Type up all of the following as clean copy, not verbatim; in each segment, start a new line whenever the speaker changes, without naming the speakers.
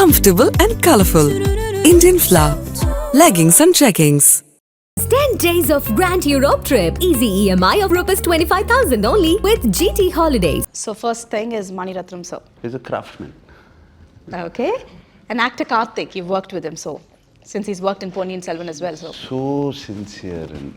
comfortable and colorful. Indian flower, leggings and jeggings.
10 days of Grand Europe trip. Easy EMI of Rs 25,000 only with GT Holidays.
So first thing is Maniratnam sir.
He's a craftsman.
Okay. And actor Karthik, you've worked with him since he's worked in Ponniyin Selvan as well.
So sincere, and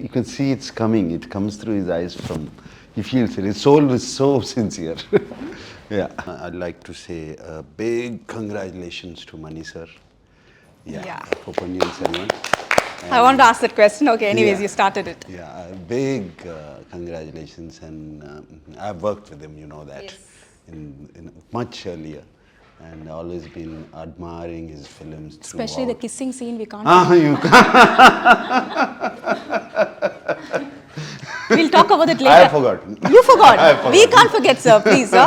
you can see it's coming. It comes through his eyes he feels it. His soul is so sincere. Yeah. I'd like to say a big congratulations to Mani sir.
Yeah.
For Ponniyin Selvan.
I want to ask that question. Okay, anyways, you started it.
Yeah, big congratulations, and I've worked with him, you know that, in much earlier, and always been admiring his films.
Especially the kissing scene, we can't.
You can't.
We'll talk about it later.
I have forgotten.
You forgot. We can't forget, sir. Please, sir.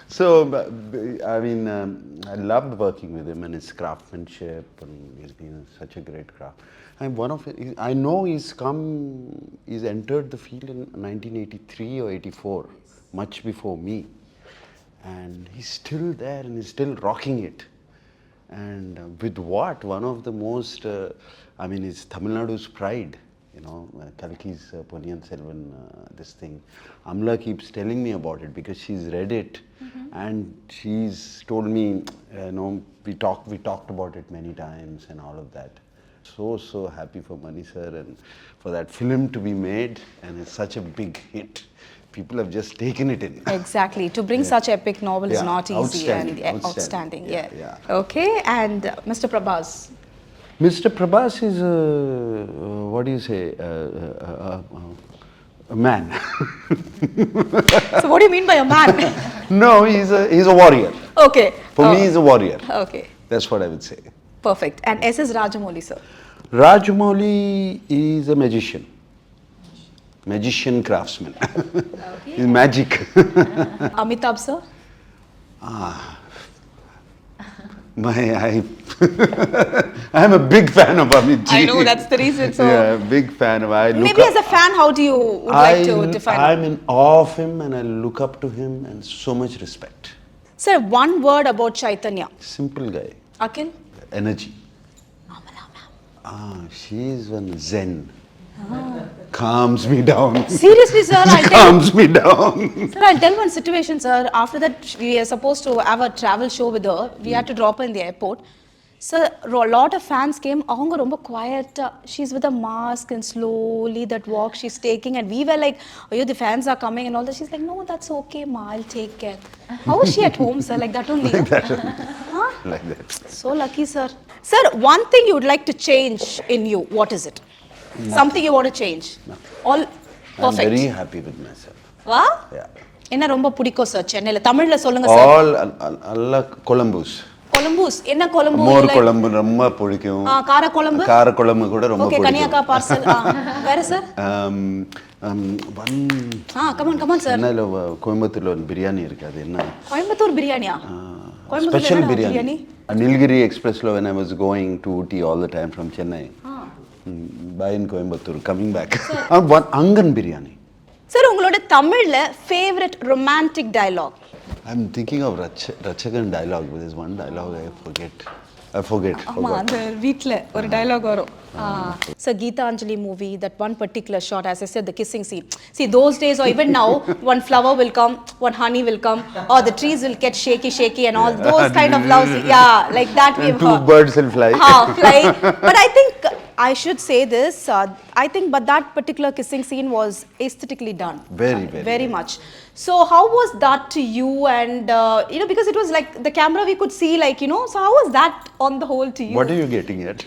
So, I mean, I loved working with him and his craftsmanship, and he's been such a great craft. And I know he's entered the field in 1983 or 84, much before me. And he's still there and he's still rocking it. And with what? One of the most, it's Tamil Nadu's pride. You know, Kalki's Ponniyin Selvan, this thing. Amla keeps telling me about it because she's read it, and she's told me, we talked about it many times and all of that. So happy for Mani sir and for that film to be made, and it's such a big hit. People have just taken it in.
Exactly. To bring such epic novel is not easy.
Outstanding.
Yeah. Okay, and Mr. Prabhas.
Mr. Prabhas is a man.
So what do you mean by a man?
No, he's a warrior.
Okay.
For me, he's a warrior.
Okay.
That's what I would say.
Perfect. And S.S. Rajamouli, sir?
Rajamouli is a magician. Magician craftsman. Okay. He's magic.
Amitabh, sir?
I'm a big fan of Amit ji.
I know, that's the reason. So
yeah, big fan of.
Maybe as a fan, how do you like to define him?
I'm in awe of him, and I look up to him, and so much respect.
Sir, one word about Chaitanya.
Simple guy.
Akhil?
Energy. She's one zen. Calms me down.
Seriously, sir,
calms me down.
Sir, I'll tell one situation, sir. After that, we are supposed to have a travel show with her. We had to drop her in the airport. Sir, a lot of fans came. Avanga romba quiet. She's with a mask, and slowly that walk she's taking. And we were like, oh, the fans are coming and all that. She's like, no, that's okay, ma. I'll take care. How is she at home, sir? Like that only?
Like that.
Huh?
Like that.
So lucky, sir. Sir, one thing you would like to change in you, what is it? Nothing. Something you want to change?
Nothing.
All perfect.
I'm very happy with myself.
Wow?
Yeah.
என்ன ரொம்ப பிடிக்கும் sir சென்னையில தமிழ்ல சொல்லுங்க
sir all Columbus.
Columbus என்ன கொலம்பு
மோர் குழம்பு ரொம்ப பிடிக்கும்.
கார குழம்பு?
கார குழம்பு கூட ரொம்ப பிடிக்கும்.
ஓகே கன்னியாகா பார்சல். வேற சார்? come on sir.
சென்னையில கோயம்புத்தூர்ல ஒரு பிரியாணி இருக்கு அது என்ன?
கோயம்புத்தூர் பிரியாணியா?
Special biryani. Nilgiri Express when I was going to Ooty all the time from Chennai. By in Coimbatore, coming back. One Angan biryani.
Sir, உங்களோட தமிழ்ல favorite romantic dialogue?
I'm thinking of Rachagan dialogue, but there's one dialogue I forget.
ஆமா அந்த வீட்ல ஒரு dialogue வரும். So geethanjali movie, that one particular shot, as I said, the kissing scene. See, those days or even now, one flower will come, one honey will come, or the trees will get shaky and all those kind of loves. Yeah, like that we have
two birds will fly.
Fly. But I think I should say this. But that particular kissing scene was aesthetically done.
Very
much. So how was that to you? And because it was like the camera we could see, so how was that on the whole to you?
What are you getting at?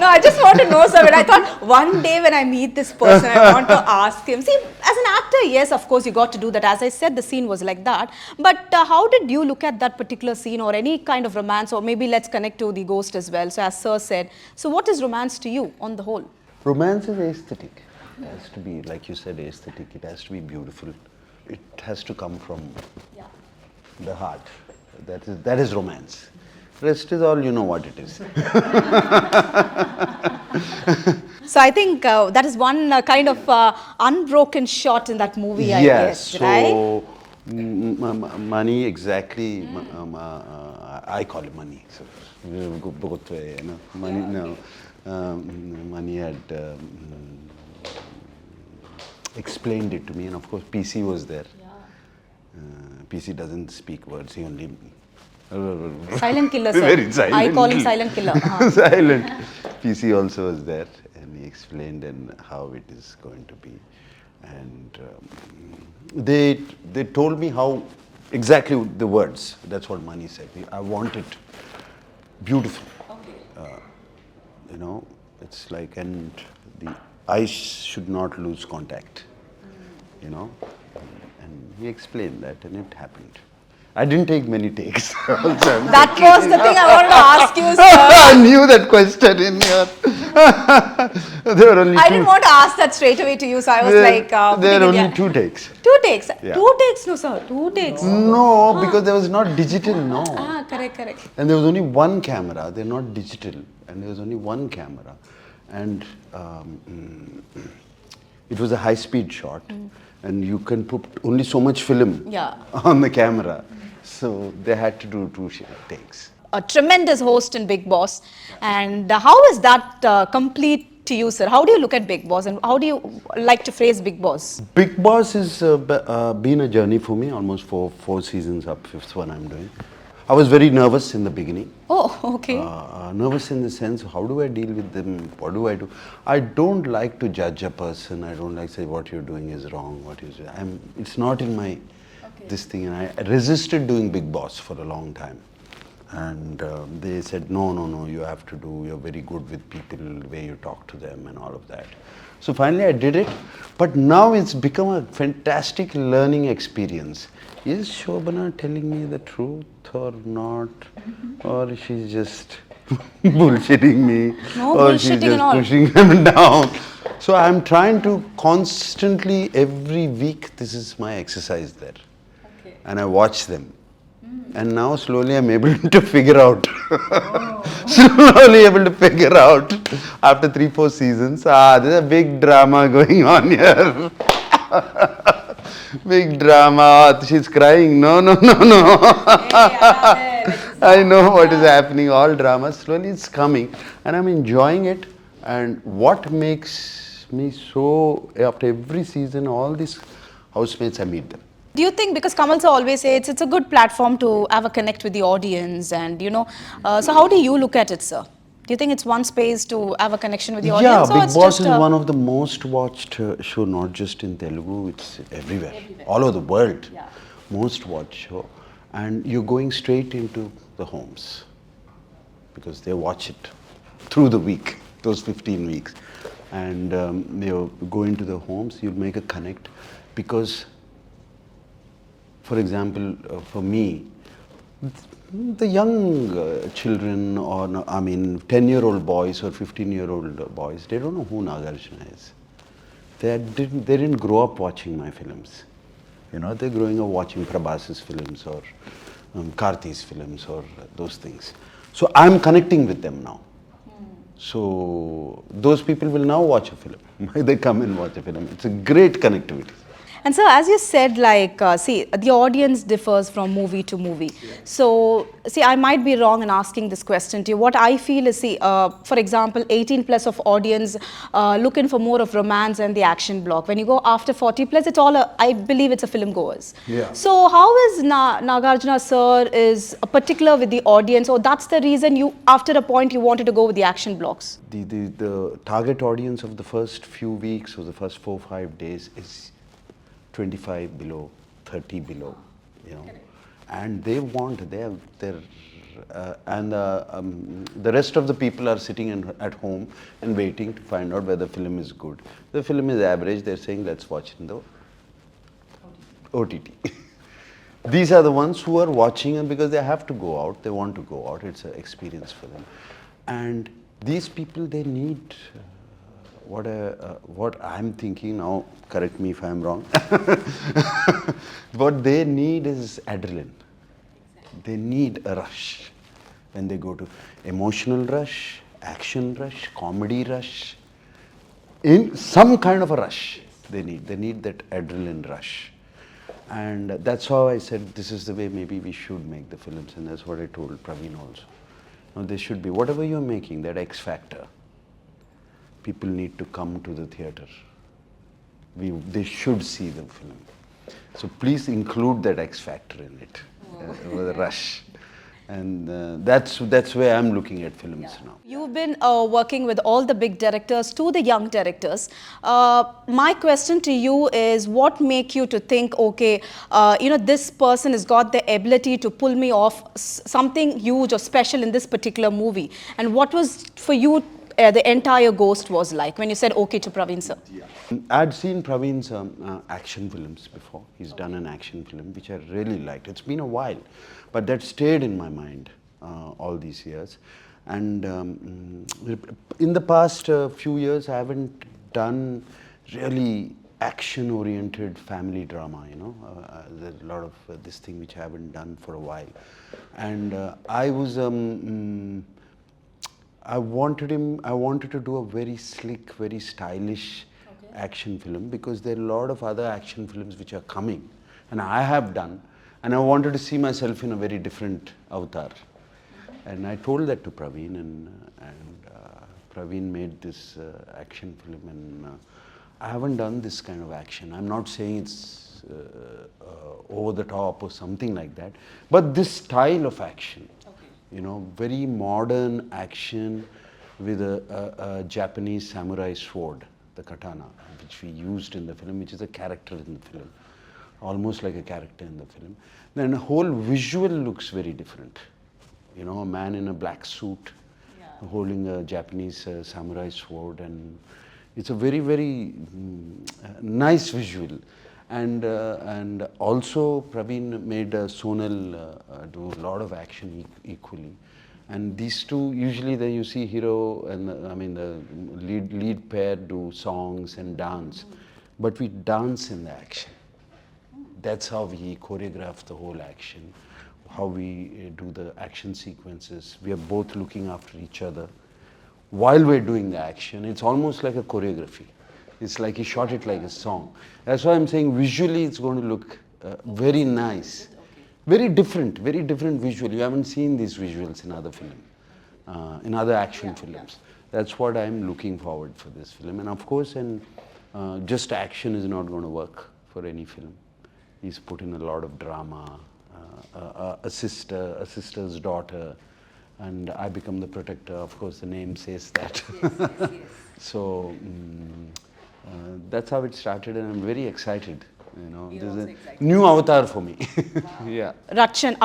No, I just want to know, sir. When I thought one day when I meet this person, I want to ask him. See, as an actor, yes, of course, you got to do that. As I said, the scene was like that. But how did you look at that particular scene, or any kind of romance, or maybe let's connect to the ghost as well. So as sir said, so what is romance to you on the whole?
Romance is aesthetic. It has to be, like you said, aesthetic. It has to be beautiful. It has to come from the heart. That is romance. Rest is all, you know what it is.
So I think that is one kind of unbroken shot in that movie, I guess,
so
right?
Money, exactly. I call it money. So go both way, you know. Money, no. Money had explained it to me, and of course, PC was there. PC doesn't speak words. He only
Silent killer, sir.
very silent.
I call him silent killer. Uh-huh.
Silent. PC also was there, and he explained and how it is going to be, and they told me how exactly the words. That's what Mani said. I want it beautiful. You know, it's like, and the eyes should not lose contact. You know, and he explained that, and it happened. I didn't take many takes.
That was the thing I wanted to ask you, sir.
I knew that question in here. There were only
I
two.
didn't want to ask that straight away to you, so I was like,
there were
putting it-
only 2 takes.
2 takes.
Yeah.
2 takes, no, sir. 2 takes.
No, because there was not digital, no.
Ah, correct.
And there was only one camera. They're not digital, and there was only one camera, and it was a high-speed shot, and you can put only so much film
Yeah.
on the camera, so they had to do 2 takes.
A tremendous host in Big Boss. And how is that complete to you, sir? How do you look at Big Boss, and how do you like to phrase Big Boss?
Big Boss has been a journey for me, almost four seasons up, 5th one I'm doing. I was very nervous in the beginning.
Oh, okay.
Nervous in the sense, how do I deal with them? What do I do? I don't like to judge a person. I don't like to say what you're doing is wrong. It's not in my this thing. And I resisted doing Big Boss for a long time. And they said, no, you have to do, you're very good with people, the way you talk to them and all of that. So finally I did it. But now it's become a fantastic learning experience. Is Shobana telling me the truth or not? Or she's just bullshitting me?
No
or she's
bullshitting
just
and all.
pushing them down? So I'm trying to constantly, every week, this is my exercise there. Okay. And I watch them. And now slowly I'm able to figure out. Slowly able to figure out after 3-4 seasons. There's a big drama going on here. Big drama. She's crying. No. I know what is happening. All drama. Slowly it's coming. And I'm enjoying it. And what makes me so, after every season, all these housemates, I meet them.
Do you think, because Kamal sir always says it's a good platform to have a connect with the audience, and so how do you look at it, sir? Do you think it's one space to have a connection with the audience?
Yeah,
or
Big
it's
Boss
just
is one of the most watched show, not just in Telugu, it's everywhere. All over the world.
Yeah.
Most watched show. And you're going straight into the homes because they watch it through the week, those 15 weeks. And you go into the homes, you'll make a connect because, for example, for me, the young children, or 10-year-old boys or 15-year-old boys, they don't know who Nagarjuna is. They didn't grow up watching my films. They're growing up watching Prabhas's films or Karthi's films or those things. So I'm connecting with them now. So those people will now watch a film. They come and watch a film. It's a great connectivity.
And so, as you said, the audience differs from movie to movie. So, I might be wrong in asking this question to you. What I feel is, for example, 18 plus of audience looking for more of romance and the action block. When you go after 40 plus, it's all, I believe it's a film goers.
Yeah.
So, how is Nagarjuna sir is particular with the audience, or that's the reason you, after a point, you wanted to go with the action blocks?
The target audience of the first few weeks or the first 4-5 days is 25 below, 30 below, and they want, the rest of the people are sitting at home and waiting to find out whether the film is good. The film is average, they're saying let's watch in the OTT. These are the ones who are watching, and because they have to go out, they want to go out, it's an experience for them. And these people, they need what I'm thinking now, correct me if I'm wrong, what they need is adrenaline. They need a rush. When they go to emotional rush, action rush, comedy rush, in some kind of a rush they need that adrenaline rush. And that's how I said this is the way maybe we should make the films, and that's what I told Praveen also. Now, there should be, whatever you're making, that X factor, people need to come to the theatre. They should see the film. So please include that X factor in it, with a rush. And that's where I'm looking at films now.
You've been working with all the big directors to the young directors. My question to you is, what make you to think, okay, this person has got the ability to pull me off something huge or special in this particular movie? And what was for you the entire Ghost was like when you said okay to Praveen sir?
Yeah. I'd seen Praveen's action films before. He's done an action film which I really liked. It's been a while, but that stayed in my mind all these years. And in the past few years, I haven't done really action-oriented family drama. There's a lot of this thing which I haven't done for a while. And I wanted to do a very slick, very stylish action film, because there are a lot of other action films which are coming, and I have done, and I wanted to see myself in a very different avatar. And I told that to Praveen, and Praveen made this action film, and I haven't done this kind of action. I'm not saying it's over the top or something like that, but this style of action. Very modern action with a Japanese samurai sword, the katana, which we used in the film, which is a character in the film, almost like a character in the film. Then the whole visual looks very different. A man in a black suit holding a Japanese samurai sword, and it's a very, very nice visual. And also Praveen made Sonal do a lot of action equally. And these two, usually then you see hero and the lead pair do songs and dance, but we dance in the action. That's how we choreograph the whole action, how we do the action sequences. We are both looking after each other while we're doing the action. It's almost like a choreography. It's like he shot it like a song. That's why I'm saying visually it's going to look very nice. Very different visual. You haven't seen these visuals in other film, in other action films. That's what I'm looking forward for this film. And of course, just action is not going to work for any film. He's put in a lot of drama, a sister's daughter, and I become the protector. Of course, the name says that. Yes. So that's how it started, and I'm very excited. There's a new avatar for me. Yeah.
Rachan,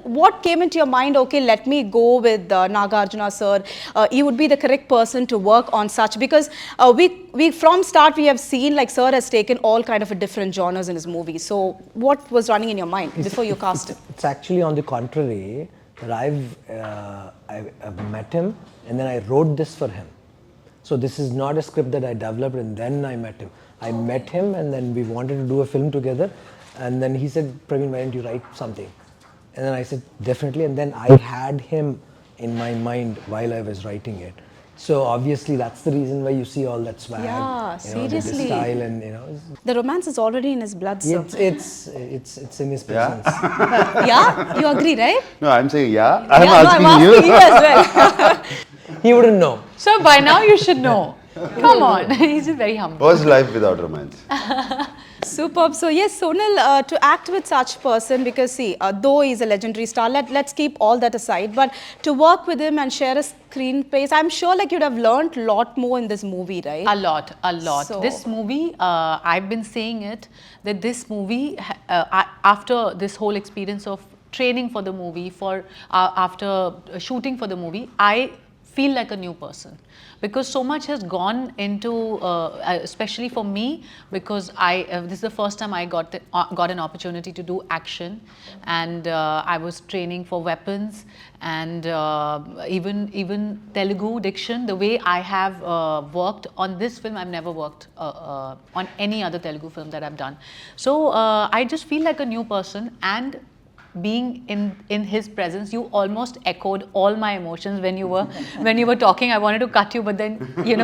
what came into your mind? Okay, let me go with Nagarjuna sir. He would be the correct person to work on such, because we from start we have seen like sir has taken all kind of different genres in his movies. So what was running in your mind before you cast him?
It's actually on the contrary, that I've met him and then I wrote this for him. So this is not a script that I developed and then I met him. I met him and then we wanted to do a film together, and then he said, Praveen, why don't you write something? And then I said, definitely, and then I had him in my mind while I was writing it. So obviously that's the reason why you see all that swag,
seriously.
The style, and
the romance is already in his blood, sir.
It's in his presence.
Yeah, you agree, right?
No, I'm saying I'm asking
asking you as well.
He wouldn't know.
So by now you should know. Come on, he's just very humble.
What's life without romance?
Superb. So yes, Sonal, to act with such person, because see, though he's a legendary star, let's keep all that aside, but to work with him and share a screen space, I'm sure like you'd have learned a lot more in this movie, right?
A lot.
So,
this movie, I've been saying it, that this movie, after this whole experience of training for the movie, after shooting for the movie, I feel like a new person, because so much has gone into, especially for me, because this is the first time I got an opportunity to do action, and I was training for weapons, and even Telugu diction. The way I have worked on this film, I've never worked on any other Telugu film that I've done. So I just feel like a new person, and being in his presence, you almost echoed all my emotions when you were talking. I wanted to cut you, but then you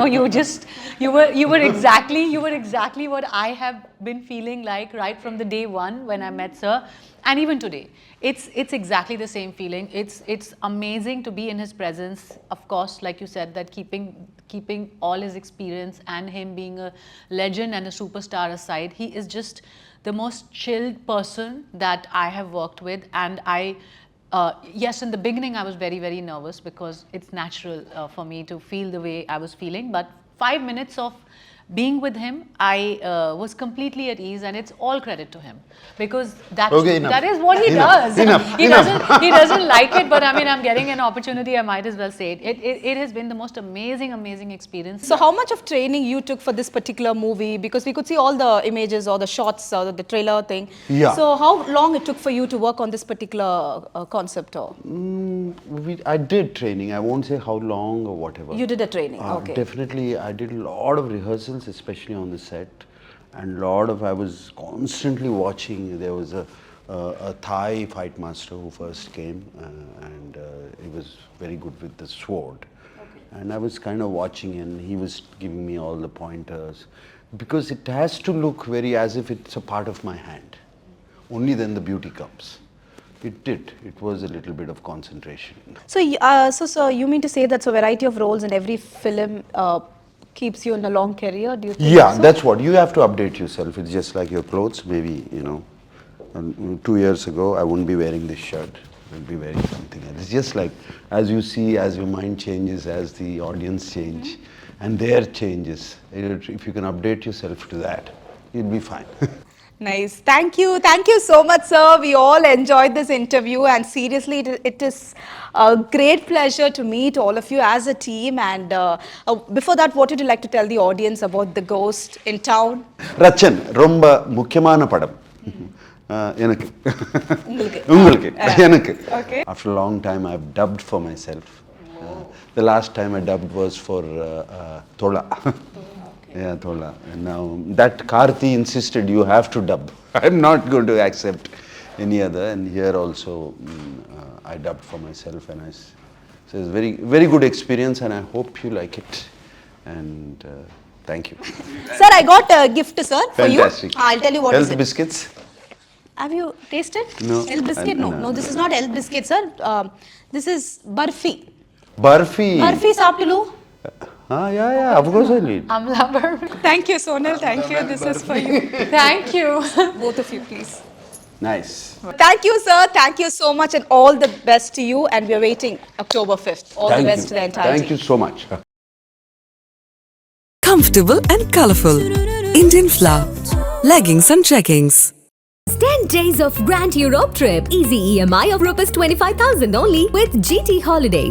were exactly what I have been feeling like right from the day one when I met sir, and even today. It's exactly the same feeling. It's amazing to be in his presence. Of course, like you said, that keeping all his experience and him being a legend and a superstar aside, he is just the most chilled person that I have worked with. And yes, in the beginning I was very, very nervous because it's natural for me to feel the way I was feeling. But 5 minutes of being with him, I was completely at ease, and it's all credit to him because that is what he does. He doesn't like it, but I mean, I'm getting an opportunity, I might as well say it. It has been the most amazing experience.
So how much of training you took for this particular movie? Because we could see all the images or the shots or the trailer thing.
Yeah.
So how long it took for you to work on this particular concept? Or
I did training. I won't say how long or whatever.
you did a training, okay.
Definitely, I did a lot of rehearsals, especially on the set, and I was constantly watching. There was a Thai fight master who first came, and he was very good with the sword. Okay. And I was kind of watching, and he was giving me all the pointers, because it has to look very as if it's a part of my hand. Only then the beauty comes. It did. It was a little bit of concentration.
So you mean to say that's a variety of roles in every film keeps you in a long career? Do you think?
Yeah,
so?
that's what. You have to update yourself. It's just like your clothes. Maybe, 2 years ago, I wouldn't be wearing this shirt. I'll be wearing something else. It's just like, as you see, as your mind changes, as the audience change, and their changes. If you can update yourself to that, you'll be fine.
Nice. Thank you so much, sir. We all enjoyed this interview, and seriously, it is a great pleasure to meet all of you as a team. And before that, what would you like to tell the audience about the ghost in town?
Rachan, ரொம்ப முக்கியமான படம். எனக்கு உங்களுக்கு எனக்கு after a long time I've dubbed for myself. The last time I dubbed was for Thola. Yeah, Thola. And now that Karthi insisted you have to dub. I'm not going to accept any other. And here also I dubbed for myself, and so it's very, very good experience, and I hope you like it. And thank you.
Sir, I got a gift, sir, for
Fantastic.
you. I'll tell you what
Health
is it.
biscuits.
Have you tasted?
No.
Health biscuit? No, this is not health biscuit, sir. This is barfi.
Barfi.
Barfi saaptilu.
Yeah, of course I need.
Amla burfi.
Thank you, Sonal. Thank you. This is for you.
Thank you.
Both of you, please.
Nice.
Thank you, sir. Thank you so much, and all the best to you. And we are waiting October 5th. All the best to the entire
Thank
team.
you so much.
Comfortable and colorful. Indian flower. Leggings and jeggings.
10 days of Grand Europe trip. Easy EMI of Rs 25,000 only with GT Holidays.